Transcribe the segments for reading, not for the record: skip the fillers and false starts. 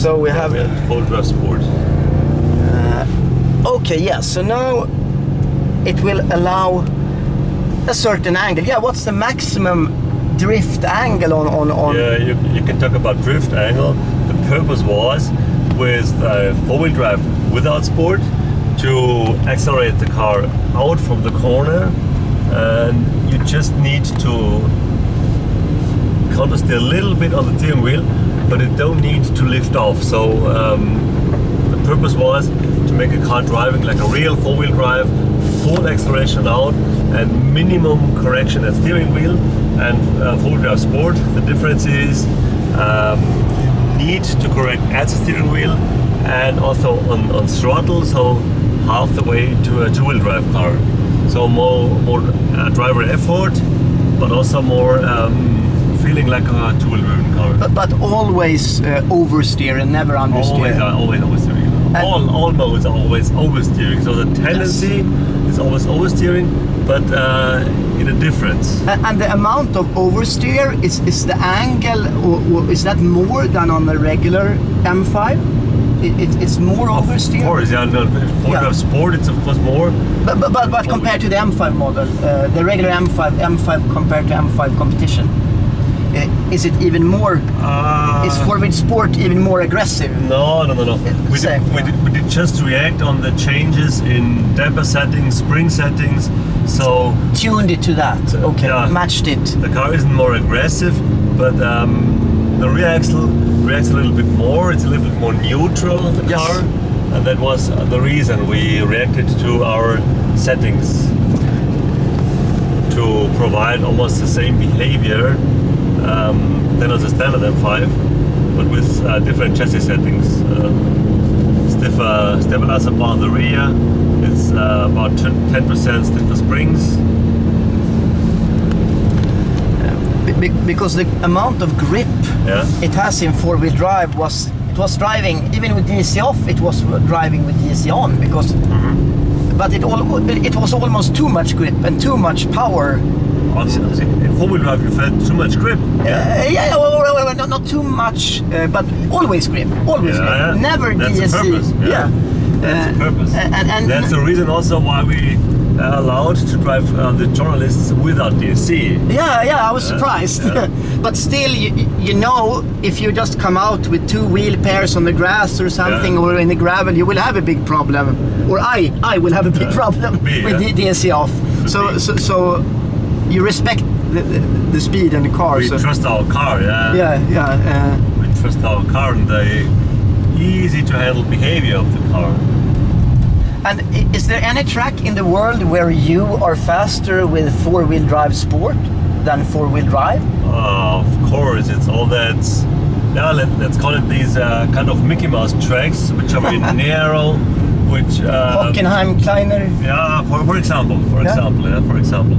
So we have full drive sport. Okay, yeah. So now it will allow a certain angle. Yeah, what's the maximum drift angle on? Yeah, you can talk about drift angle. The purpose was with four-wheel drive without sport to accelerate the car out from the corner, and you just need to counter steer a little bit on the steering wheel, but it don't need to lift off. So the purpose was to make a car driving like a real four-wheel drive, full acceleration out and minimum correction at steering wheel. And four-wheel drive sport, the difference is need to correct at the steering wheel and also on throttle, so half the way to a two-wheel drive car. So more driver effort, but also more feeling like a two-wheel driven car. But always oversteer and never understeer. Always oversteering. All modes are always oversteering. So the tendency is always oversteering, but in a difference. And the amount of oversteer is the angle, or is that more than on the regular M5? It's more oversteer. Of course, yeah. No, for sport, it's of course more. But compared to the M5 model, the regular M5 compared to M5 Competition, is it even more? Is four-wheel sport even more aggressive? No. We did just react on the changes in damper settings, spring settings. So tuned it to that. Okay, yeah. Matched it. The car isn't more aggressive, but the rear axle reacts a little bit more. It's a little bit more neutral, the car, and that was the reason we reacted to our settings to provide almost the same behavior than on the standard M5, but with different chassis settings. Stiffer stabilizer bar on the rear. It's about 10% stiffer springs. Because the amount of grip it has in four-wheel drive was driving even with DC off. It was driving with DC on because, but it was almost too much grip and too much power. In four-wheel drive, you felt too much grip. Not too much, but always grip. Always grip. Yeah. Never that's DSC. The purpose. That's the purpose. And that's the reason also why we allowed to drive the journalists without DSC. I was surprised. But still, you know, if you just come out with two wheel pairs on the grass or something, or in the gravel, you will have a big problem. Or I will have a big problem with the DSC off. So you respect the speed and the car. We trust our car, we trust our car and the easy to handle behavior of the car. And is there any track in the world where you are faster with four-wheel drive sport than four-wheel drive? Of course, it's all that. Let's call it these kind of Mickey Mouse tracks, which are very narrow, which Hockenheim, Kleiner. For example.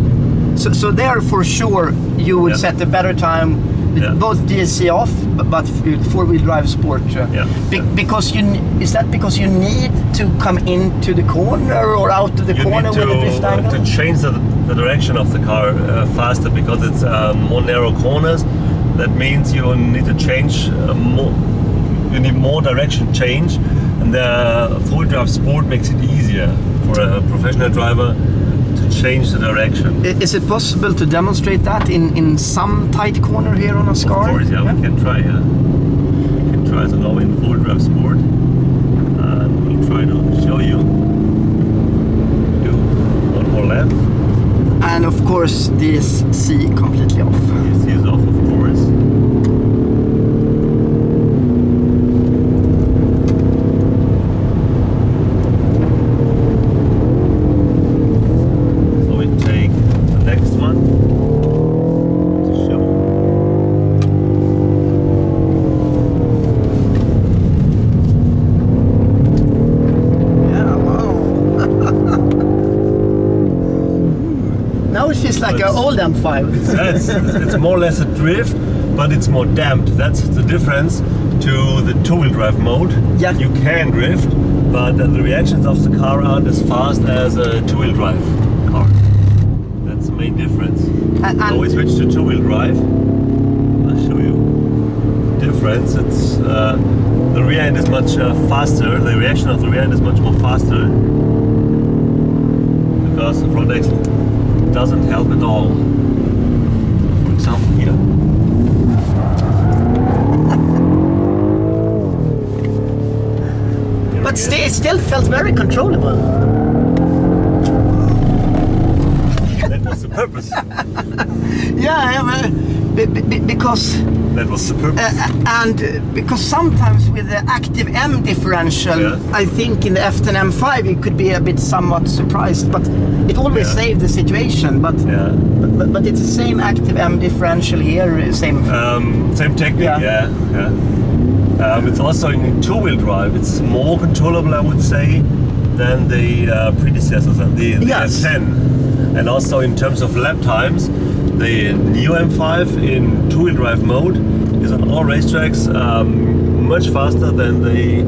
So there, for sure, you would set a better time with both DSC off, but four-wheel drive sport. Because is that because you need to come into the corner or out of the corner with the drift angle? To change the direction of the car faster, because it's more narrow corners. That means you need to change more. You need more direction change, and the four-wheel drive sport makes it easier for a professional driver to change the direction. Is it possible to demonstrate that in some tight corner here on Ascari? Of course, we can try. We can try. So now in full drive sport, we'll try to show you. Do one more lap. And of course, DSC completely off. DSC is off, of course. It's like an old M5. It's more or less a drift, but it's more damped. That's the difference to the two-wheel drive mode. You can drift, but the reactions of the car aren't as fast as a two-wheel drive car. That's the main difference. So we switch to two-wheel drive. I'll show you the difference. difference. It's the rear end is much faster. The reaction of the rear end is much more faster because the front axle doesn't help at all. For example, here. But it still felt very controllable. That was the purpose. Yeah, because That was the purpose. and because sometimes with the active M differential, Yeah. I think in the F10 M5 you could be a bit somewhat surprised, but it always Yeah. saved the situation. Yeah. But it's the same active M differential here, same. Same technique. Yeah. Yeah. It's also in two-wheel drive. It's more controllable, I would say, than the predecessors and the Yes. F10. And also in terms of lap times, the new M5 in two-wheel drive mode is on all racetracks much faster than the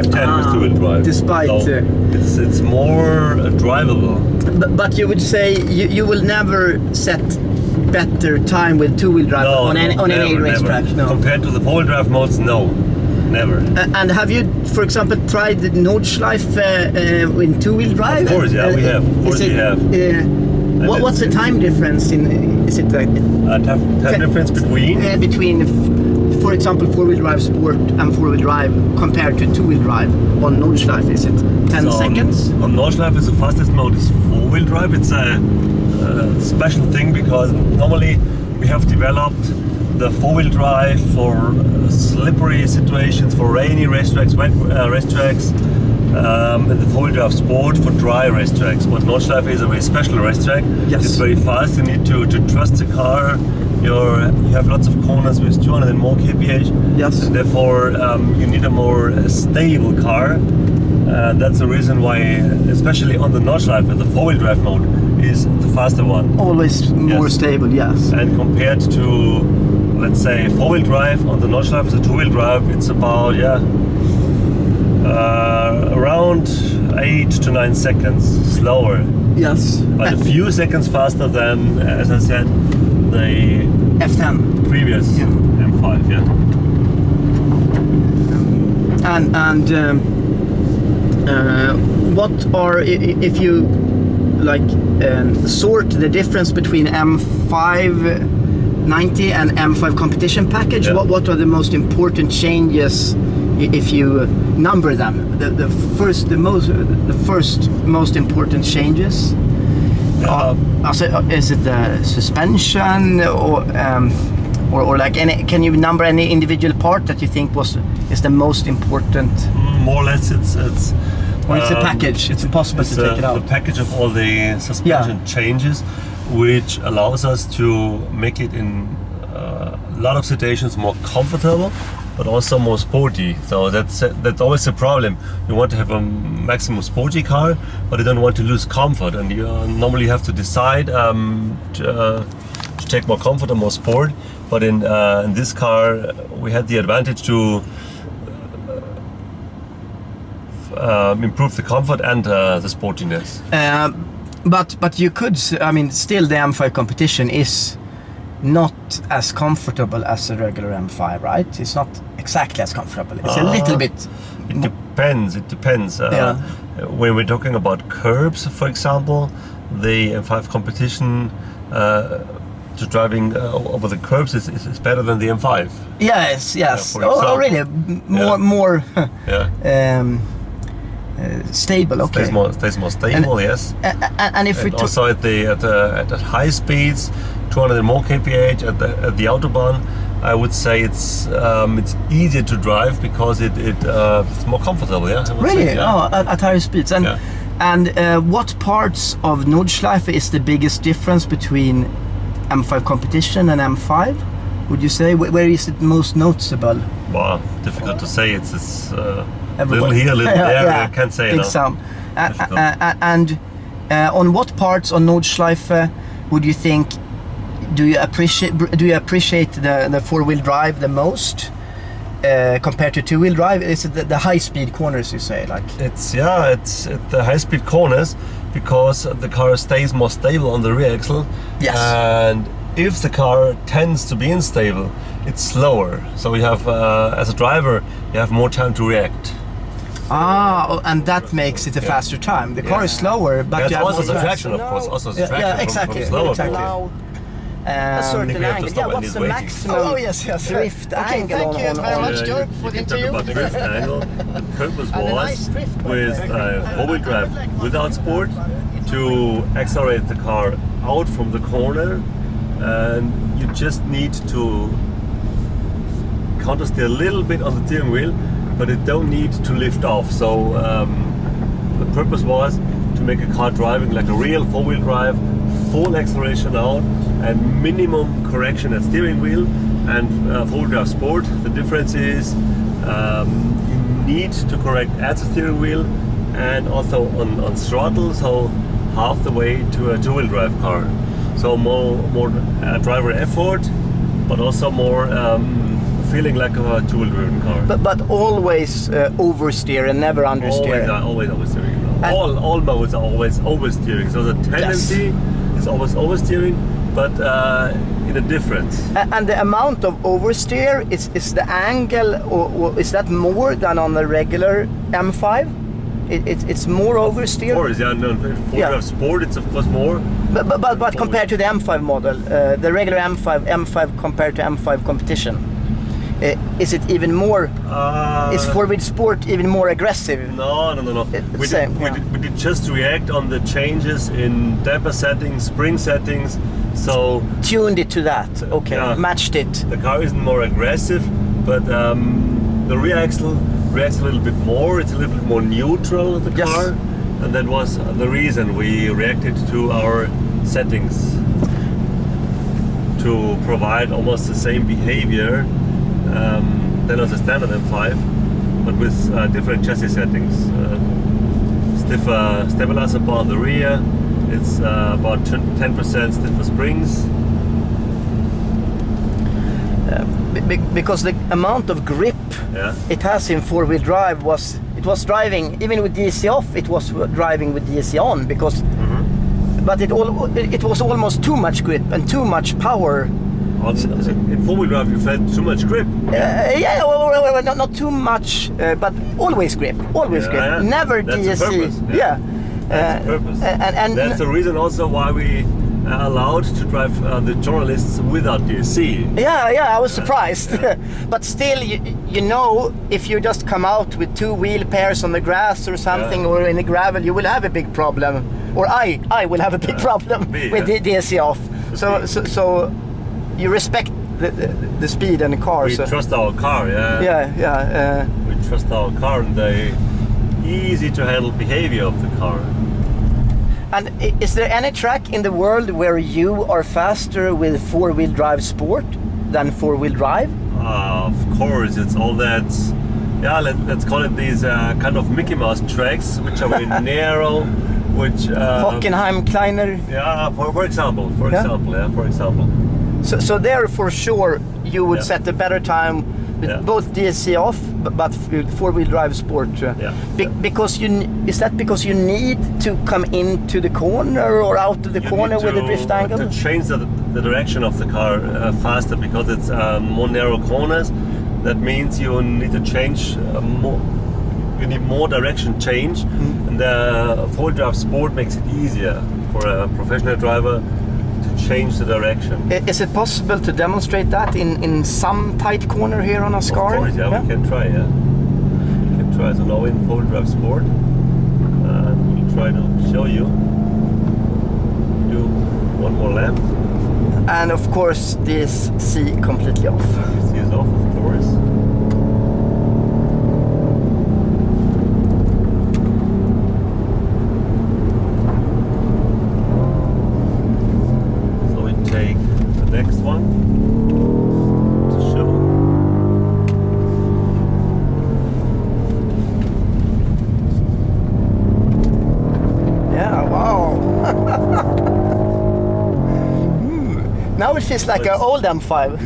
F10 with two-wheel drive. Despite, So it's more drivable. But you would say you will never set better time with two-wheel drive on any never, racetrack. never. No. Compared to the four-wheel drive modes, no, never. And have you, for example, tried the Nordschleife in two-wheel drive? Of course, yeah, we have. Of course, we have. What's the time difference in? Is it like Time difference between? For example, four-wheel drive sport and four-wheel drive compared to two-wheel drive on Nordschleife? Is it 10 seconds? On Nordschleife, the fastest mode is four-wheel drive. It's a special thing because normally we have developed the four-wheel drive for slippery situations, for rainy racetracks, wet racetracks, and the four-wheel drive sport for dry racetracks. But Nordschleife is a very special racetrack. Yes. It's very fast. You need to trust the car. You have lots of corners with 200 and more kph. Yes. And therefore, you need a more stable car. That's the reason why, especially on the Nordschleife, the four-wheel drive mode is the faster one. Always more Yes. stable, yes. And compared to, let's say, four-wheel drive on the Nordschleife, the two-wheel drive, it's about around 8 to 9 seconds slower, Yes. but a few seconds faster than, as I said, the F10. previous Yeah. M5. Yeah. And what are, if you like sort the difference between M590 and M5 Competition package, Yeah. what are the most important changes if you number them? The first most important changes? Is it the suspension or like any? Can you number any individual part that you think is the most important? More or less, it's Or it's a package. It's impossible to take it out. The package of all the suspension changes, which allows us to make it in a lot of situations more comfortable, but also more sporty. So that's always the problem. You want to have a maximum sporty car, but you don't want to lose comfort, and you normally have to decide to take more comfort or more sport. But in this car, we had the advantage to improve the comfort and the sportiness. But you could, I mean, still the M5 Competition is not as comfortable as a regular M5, right? It's not exactly as comfortable. It's a little bit. It depends. It depends. When we're talking about curbs, for example, the M5 Competition to driving over the curbs is better than the M5. Yes. for Oh, example. really? More Yeah. stable. Okay. Stays more stable. Yes. And if we And also at the high speeds, 200 and more kph at the autobahn, I would say it's easier to drive because it's more comfortable. Yeah. I would really? say, yeah. Oh, at higher speeds. And Yeah. what parts of Nordschleife is the biggest difference between M5 Competition and M5? Would you say where is it most noticeable? Well, difficult to say. It's Everywhere. little here, little there. Yeah, I can't say. big No. sum. Difficult. And on what parts on Nordschleife would you think do you appreciate the four-wheel drive the most compared to two-wheel drive? Is it the high-speed corners you say? Like It's at the high-speed corners because the car stays more stable on the rear axle. Yes. And if the car tends to be unstable, it's slower. So you have, as a driver, you have more time to react. And that makes it a faster time. The car is slower, but That's you have also more the time. traction, of course. Also the traction exactly. from slower exactly. car. A certain we have to angle. stop Yeah, when what's he's the waiting. maximum yes. drift Okay, angle thank you very much, on Georg, You for the can talk interview. about drift angle. The purpose And a was nice drift, with four-wheel drive without sport to accelerate the car out from the corner, and you just need to counter steer a little bit on the steering wheel, but it don't need to lift off. So the purpose was to make a car driving like a real four-wheel drive, full acceleration out and minimum correction at steering wheel. And four-wheel drive sport, the difference is you need to correct at the steering wheel and also on throttle, so half the way to a two-wheel drive car. So more driver effort, but also more feeling like a two-wheel driven car. But always oversteer and never understeer. Always oversteering. All modes are always oversteering. So the tendency is always oversteering, but in a difference. And the amount of oversteer is the angle, or is that more than on the regular M5? It's more oversteer. Of course, for sport, it's of course more. But compared to the M5 model, the regular M5 compared to M5 Competition, is it even more? Is four-wheel sport even more aggressive? No. We did just react on the changes in damper settings, spring settings. So tuned it to that. Okay, matched it. The car isn't more aggressive, but the rear axle reacts a little bit more. It's a little bit more neutral, the car, and that was the reason we reacted to our settings to provide almost the same behavior than on the standard M5, but with different chassis settings. Stiffer stabilizer bar on the rear. It's about 10% stiffer springs. Because the amount of grip it has in four-wheel drive was driving even with DSC off. It was driving with DSC on because, but it was almost too much grip and too much power. In four-wheel drive, you felt too much grip. Well, not too much, but always grip, grip. Never that's DSC. The purpose. That's the purpose. And that's the reason also why we allowed to drive the journalists without DSC. I was surprised. But still, you know, if you just come out with two wheel pairs on the grass or something, or in the gravel, you will have a big problem. Or I will have a big problem with the DSC off. So you respect the speed and the car. We trust our car, we trust our car and the easy to handle behavior of the car. And is there any track in the world where you are faster with four-wheel drive sport than four-wheel drive? Of course, it's all that. Let's call it these kind of Mickey Mouse tracks, which are very narrow. Which Hockenheim, Kleiner. For example. So there, for sure, you would set a better time with both DSC off, but four-wheel drive sport. Because is that because you need to come into the corner or out of the corner with a drift angle? To change the direction of the car faster, because it's more narrow corners. That means you need to change more. You need more direction change, and the four-wheel drive sport makes it easier for a professional driver to change the direction. Is it possible to demonstrate that in some tight corner here on Ascari? Of course, we can try. We can try. So now in four-wheel drive sport, we'll try to show you. Do one more lap. And of course, this C completely off. C is off, of course. Next one to show. Wow. Now it feels like an old M5.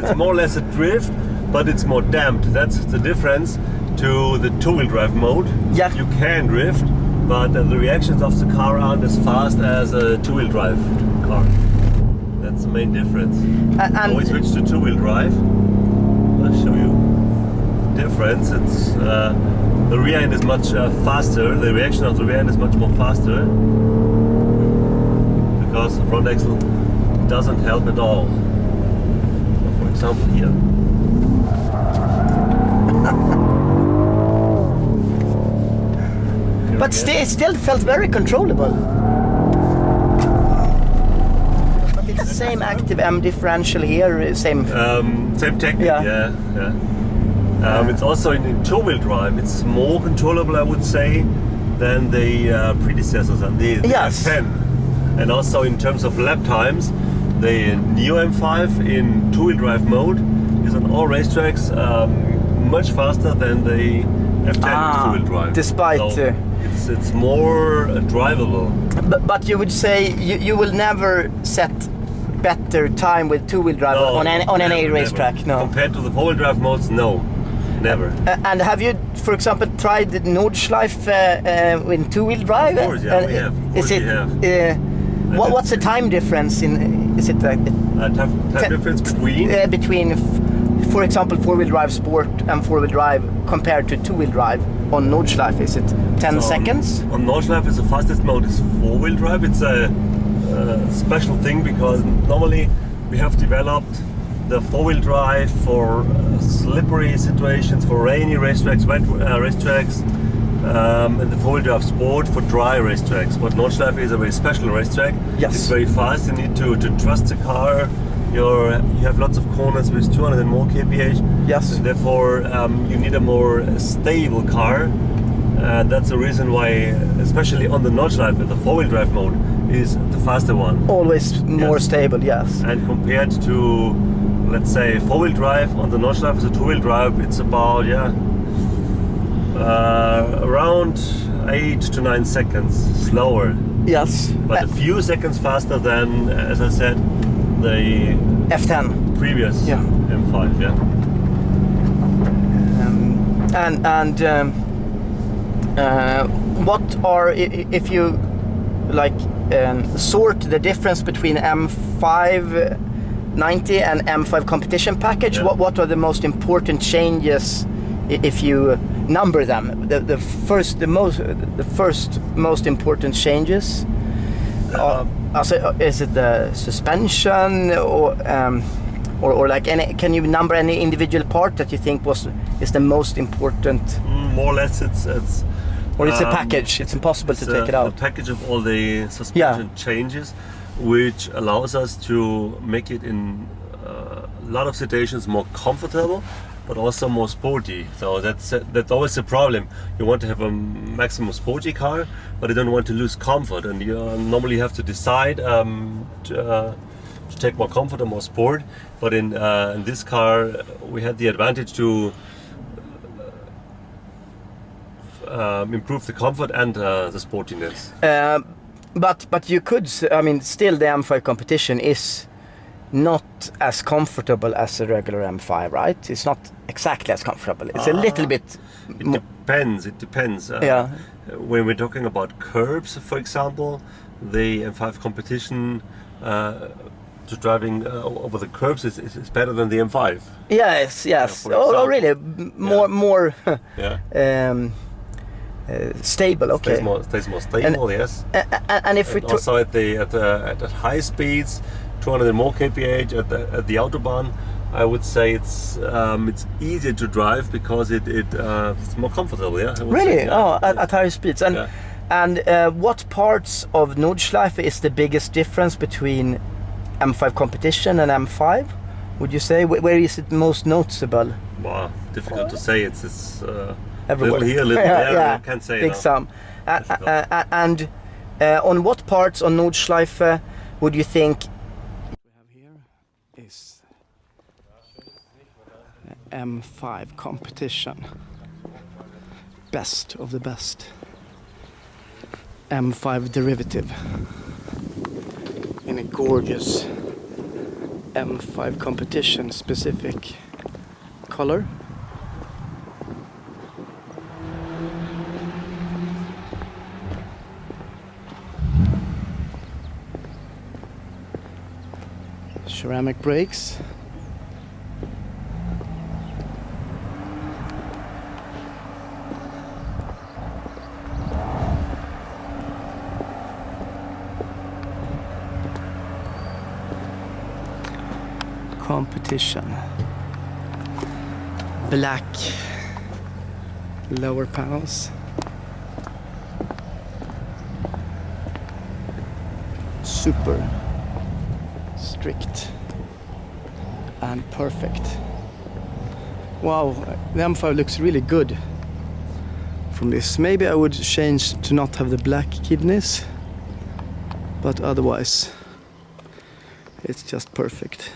It's more or less a drift, but it's more damped. That's the difference to the two-wheel drive mode. You can drift, but the reactions of the car aren't as fast as a two-wheel drive car. That's the main difference. And Now we switch to two-wheel drive. I'll show you the difference. It's the rear end is much faster. The reaction of the rear end is much more faster because the front axle doesn't help at all. For example, here. but it still felt very controllable. But it's the same active M differential here, same. Same technique, yeah. It's also in two-wheel drive. It's more controllable, I would say, than the predecessors and the M10. And also in terms of lap times, the new M5 in two-wheel drive mode is on all racetracks much faster than the F10 two-wheel drive. Despite so it's more drivable. But you would say you will never set better time with two-wheel drive on any racetrack. No. Compared to the four-wheel drive modes, no, never. And have you, for example, tried the Nordschleife in two-wheel drive? Of course, yeah, we have. Of course, we have. What's the time difference in? Is it like time difference between? For example, four-wheel drive sport and four-wheel drive compared to two-wheel drive on Nordschleife, is it 10 seconds? On Nordschleife, the fastest mode is four-wheel drive. It's a special thing because normally we have developed the four-wheel drive for slippery situations, for rainy racetracks, wet racetracks, and the four-wheel drive sport for dry racetracks. But Nordschleife is a very special racetrack. Yes. It's very fast. You need to trust the car. You have lots of corners with 200 and more kph. Yes. And therefore, you need a more stable car. And that's the reason why, especially on the Nordschleife, the four-wheel drive mode is the faster one. Always more stable, yes. And compared to, let's say, four-wheel drive on the Nordschleife, the two-wheel drive, it's about around 8 to 9 seconds slower. Yes. But a few seconds faster than, as I said, the F10 previous M5, what are, if you like sort the difference between M5 90 and M5 Competition package, what are the most important changes if you number them? The first most important changes. Is it the suspension or like any? Can you number any individual part that you think is the most important? More or less, it's or it's a package. It's impossible to take it out. A package of all the suspension changes, which allows us to make it in a lot of situations more comfortable, but also more sporty. So that's always the problem. You want to have a maximum sporty car, but you don't want to lose comfort, and you normally have to decide to take more comfort or more sport. But in this car, we had the advantage to improve the comfort and the sportiness. But you could, I mean, still the M5 Competition is not as comfortable as a regular M5, right? It's not exactly as comfortable. It's a little bit. It depends. When we're talking about curbs, for example, the M5 Competition to driving over the curbs is better than the M5. Yes. Really? More. Stable. Okay. Stays more stable. Yes. And if we also at high speeds, 200 and more kph at the autobahn, I would say it's easier to drive because it's more comfortable. Yeah. Really? At higher speeds. And what parts of Nordschleife is the biggest difference between M5 Competition and M5? Would you say where is it most noticeable? Wow, difficult to say. It's everywhere. Little here, little there. I can't say. Big sum. And on what parts on Nordschleife would you think? We have here is M5 Competition. Best of the best. M5 derivative in a gorgeous M5 Competition specific color. ceramic brakes. Competition. Black lower panels. Super strict and perfect. Wow, the M5 looks really good from this. Maybe I would change to not have the black kidneys, but otherwise it's just perfect.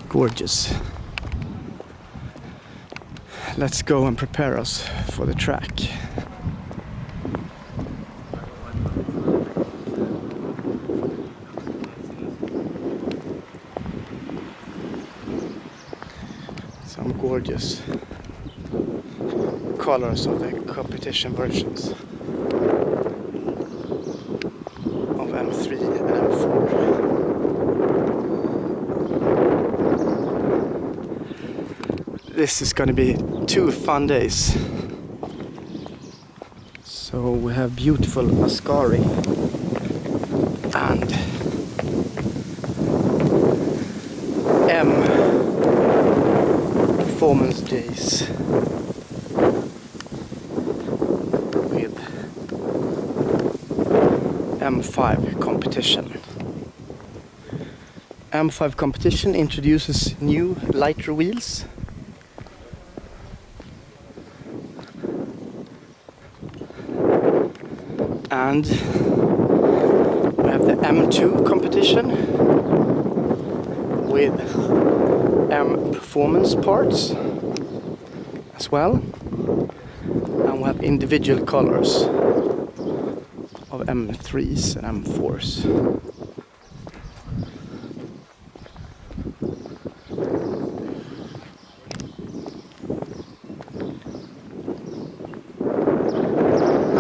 Gorgeous. Let's go and prepare us for the track. Some gorgeous colors of the competition versions of M3 and M4. This is going to be 2 fun days. So we have beautiful Ascari and M performance days with M5 Competition. M5 Competition introduces new lighter wheels. And we have the M2 competition with M performance parts as well. And we have individual colors of M3s and M4s.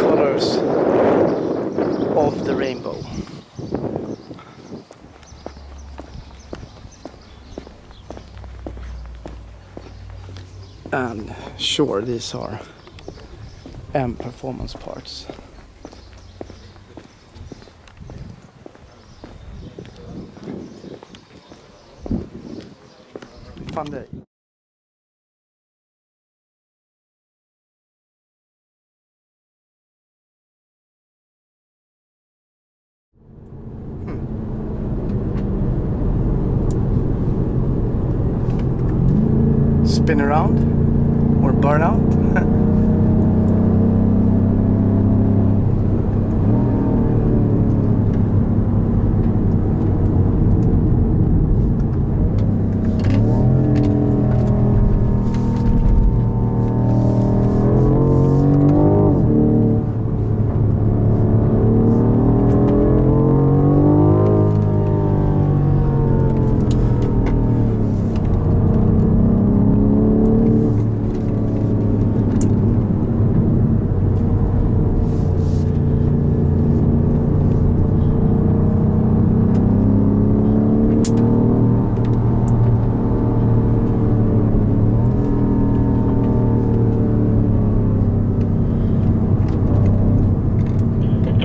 Colors of the rainbow. And sure, these are M performance parts. Fun day. Spin around or burn out.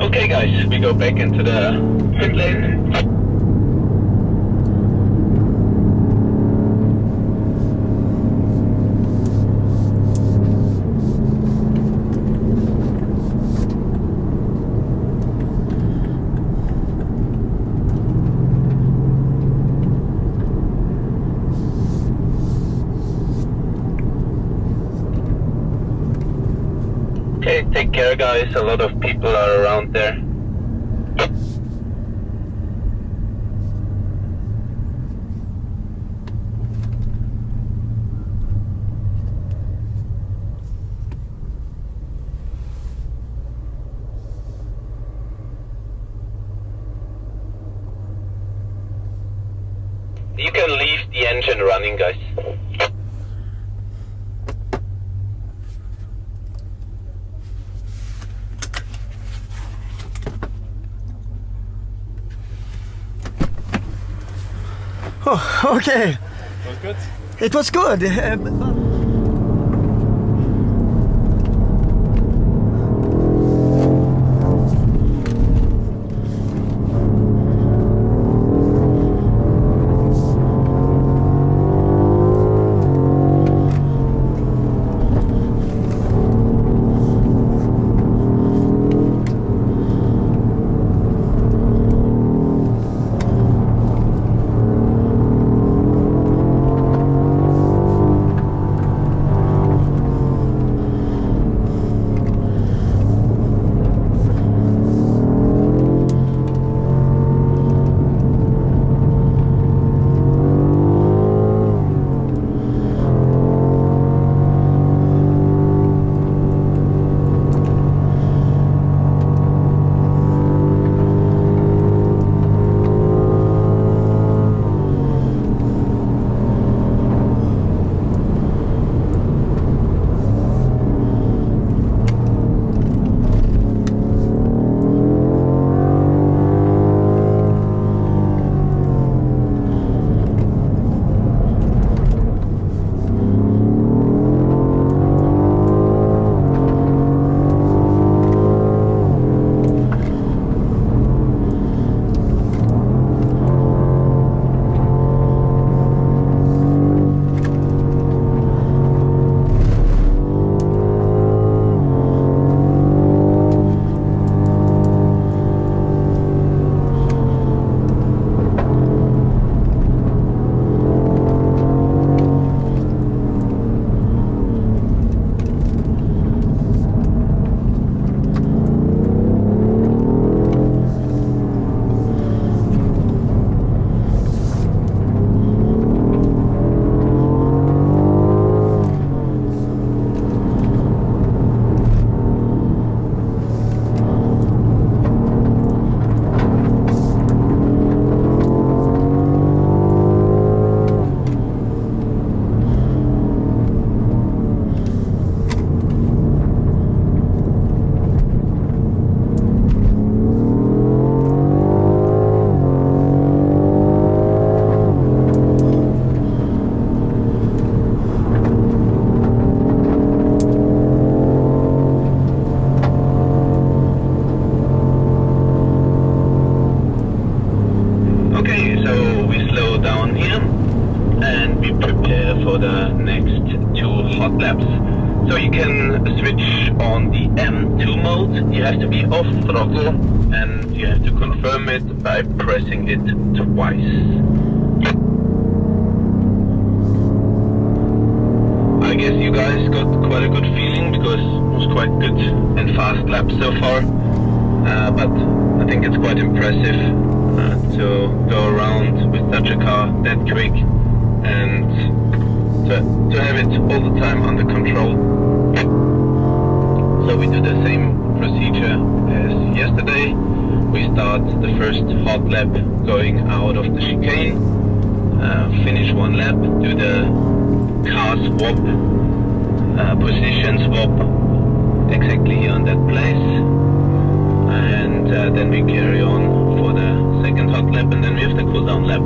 Okay guys, we go back into the pit lane. Okay, take care guys, a lot of people are around there. You can leave the engine running, guys. Oh, okay. Was good? It was good. So you can switch on the M2 mode. You have to be off throttle and you have to confirm it by pressing it twice. I guess you guys got quite a good feeling because it was quite good and fast laps so far. But I think it's quite impressive to go around with such a car that quick and to have it all the time under control. So we do the same procedure as yesterday. We start the first hot lap going out of the chicane, finish one lap, do the car swap, position swap exactly here on that place, and then we carry on for the second hot lap, and then we have the cool down lap.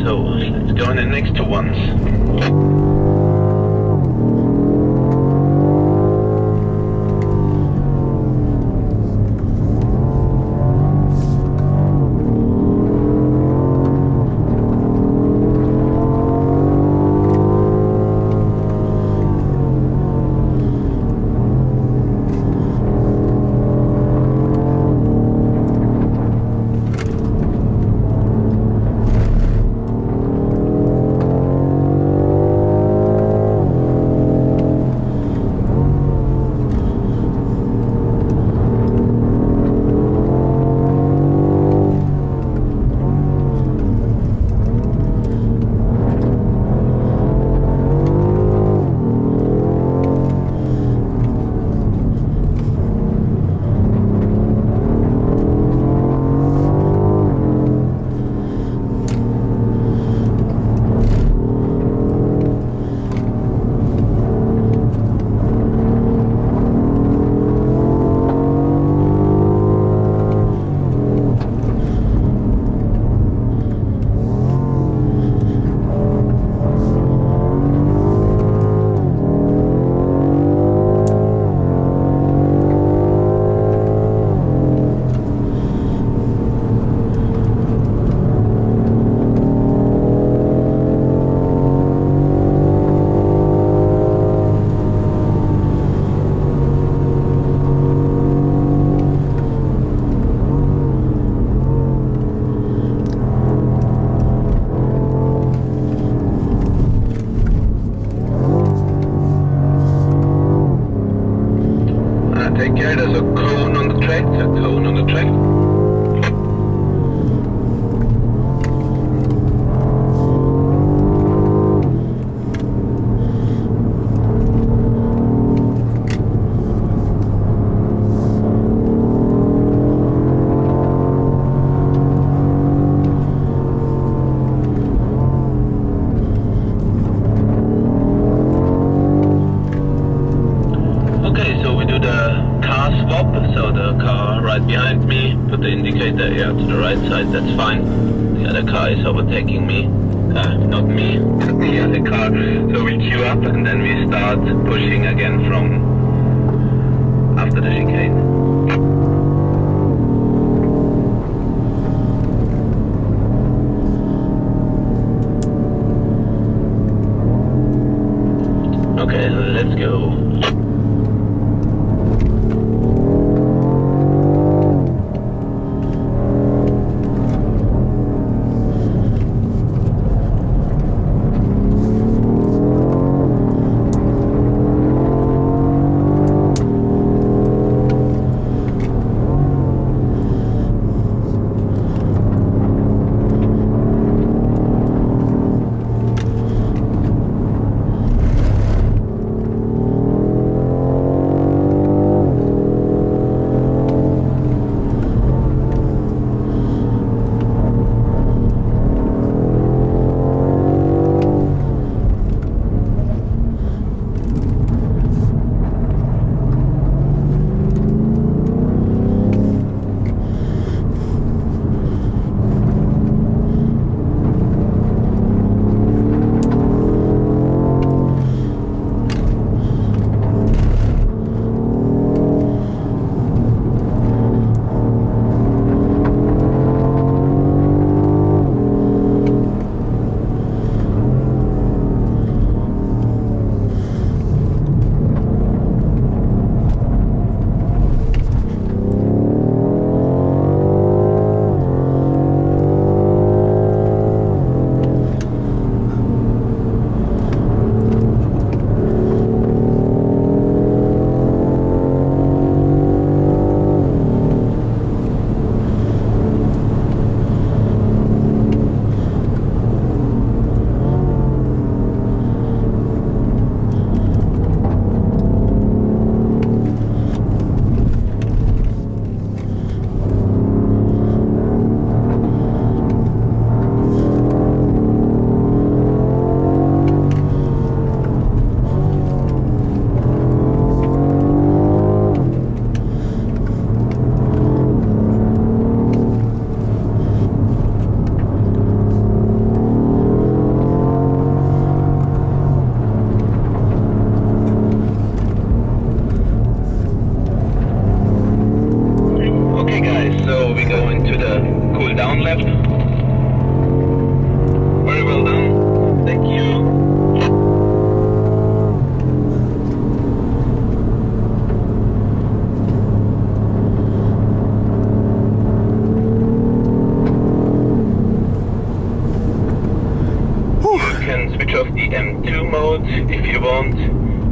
So let's go in the next two ones. yeah, to the right side, that's fine. The other car is overtaking me. Not me, the other car. So we queue up and then we start pushing again from after the chicane. Okay, let's go. M2 mode if you want.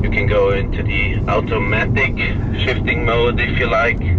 You can go into the automatic shifting mode if you like.